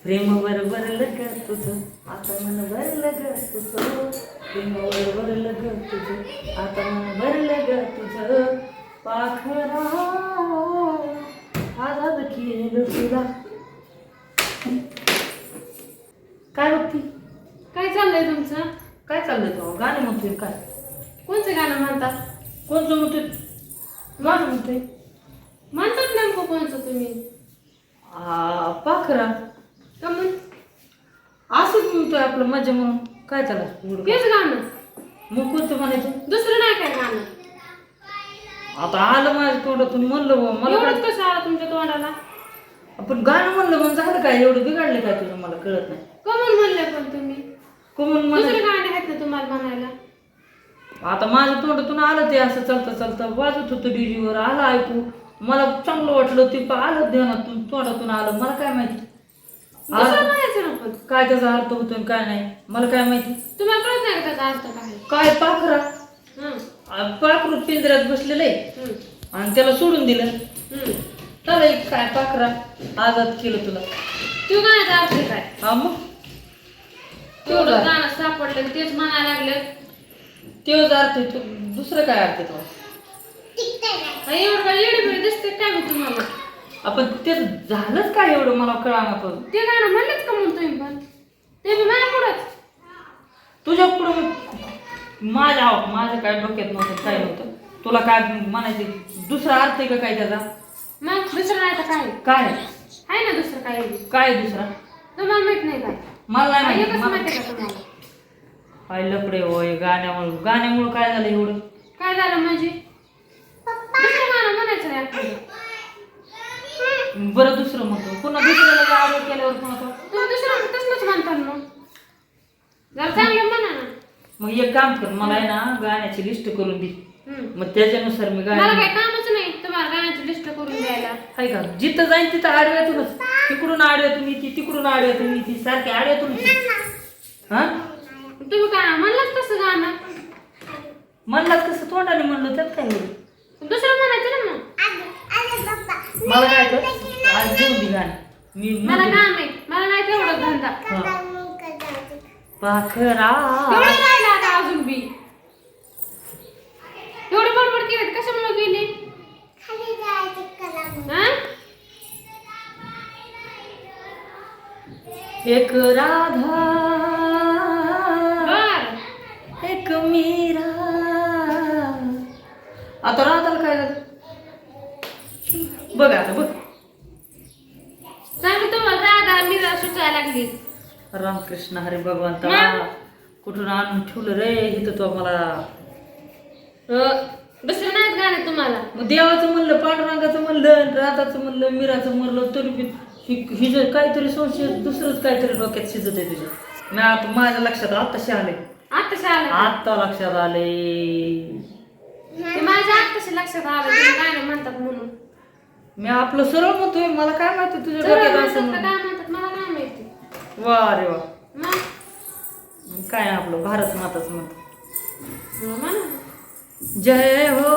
प्रेमावर भरलं ग तुझं आता मन भरलं ग तुझं प्रेमावर भरलं ग तुझं आता मन भरलं ग तुझं पाखरा आजाद केलं तुला. काय बघती? काय चाललंय तुमचं? काय चाललंय तो गाणे म्हणतोय काय? कोणचं गाणं म्हणतात? कोणचं म्हणतोय? गाणं म्हणतोय म्हणतात नेमकं कोणचं तुम्ही? पाखरा का म्हण असंच म्हणतोय आपलं मजा म्हणून. काय चाललं तेच गाणं? मग कोणतं म्हणायचं? दुसरं नाही काय गाणं? आता आलं माझ्या तोंडातून म्हणलं बुवा मला एवढंच कसं आलं तुमच्या तोंडाला? आपण गाणं म्हणलं म्हणून झालं काय? एवढं बिघडलं काय तुझं मला कळत नाही. कमून म्हणले पण तुम्ही? कोमून दुसरे गाणे आहेत ना तुम्हाला म्हणायला? आता माझ्या तोंडातून आलं ते असं चालता चालता वाजत होतं डीजीवर आलं ऐकू मला चांगलं वाटलं ते आलं ध्यानातून तोंडातून आलं मला काय माहिती दुसरं म्हणायचं ना पण. काय त्याचा अर्थ होतो आणि काय नाही मला काय माहिती. तुम्हाला कळत नाही का त्याचा अर्थ काय? काय पाखरा हं. पाखरू पिंजऱ्यात बसलेलं आहे हं. आणि त्याला सोडून दिलं. हं. चला एक काय पाखरा आजाद केलं तुला. तू गाण्याचा अर्थ काय? हा मग तेवढं गाणं सापडलं की तेच म्हणायला लागलं. तेच अर्थ आहे दुसरं काय अर्थ आहे तो? एवढं काय येडे दिसते काय मी तुम्हाला? आपण ते झालंच काय एवढं मला कळाना पण. ते गाणं म्हणलेच का म्हणून तुम्ही पण? ते बी माझ्या पुढंच. तुझ्या पुढं माझ्या काय डोक्यात नव्हतं काय नव्हतं. तुला काय म्हणायचे दुसरा अर्थ आहे का काय त्याचा? मग दुसरं नाही तर काय? काय आहे ना दुसरं काय? काय दुसरा? तुम्हाला माहित नाही काय? मला नाही एकच माहिती. माहिती का तुम्हाला? काय लपडे होय गाण्यामुळं काय झालं एवढं? काय झालं म्हणजे? दुसरं गाणं म्हणायचं नाही आपल्याला. बरं दुसरं म्हणतो पुन्हा दुसऱ्याला आरोप केल्यावर पुन्हा तो तुम्ही दुसरं तसलंच म्हणताल मग. जरा चांगलं म्हणा ना. मग एक काम कर मला आहे ना गाण्याची लिस्ट करून दे. हं. मग त्याच्यानुसार मी मला गाणं काय कामच नाही तुम्हाला गाण्याची लिस्ट करून द्यायला. आहे का जिथं जाईन तिथं आडव्यातूनच तिकडून आडव्यातून येते तिकडून आडव्यातून येते सारखे आडव्यातून हा तुम्ही काय म्हणलाच तसं गाणं? म्हणलाच कसं तोंडाने म्हणलं त्यात काय होईल? दुसरं म्हणायचं ना मग. मला काय कर आज घेऊन दे गाणं मी मला म्हणतो. काम आहे. मला नाही तेवढं धंदा. पाखरा एवढं राहिलं आता अजून बी. एवढी बडबड केली कशामुळे गेली? हा? एक राधा बर. एक मीरा. आता राधाला काय झालं बघ आता बघ. सांग तुम्हाला राधा मीरा सुचायला लागली. रामकृष्ण हरी भगवंता मग? कुठून आणून ठेवलं रे इथं तो मला. दुसरं नाहीत गाणे तुम्हाला? मग देवाचं म्हणलं पांडुरंगाचं म्हणलं राधाचं म्हणलं मीराचं म्हणलं तरी बी हिचं काहीतरी संशय दुसरंच काहीतरी डोक्यात शिजत आहे तुझ्या. मी आता माझ्या लक्षात आत्ताशी आले आत्ताशी आलं. आत्ता लक्षात आले. ते माझ्या आत्ताशी लक्षात आलं तुम्ही गाणे म्हणतात म्हणून. मी आपलं सरळ म्हणतोय मला काय माहिती तुझ्या सरळ डोक्यात म्हणतात असं का म्हणून. काय म्हणतात मला काय माहिती. वा रे वा मग काय आपलं भारत माताच म्हणतो म्हणा. जय हो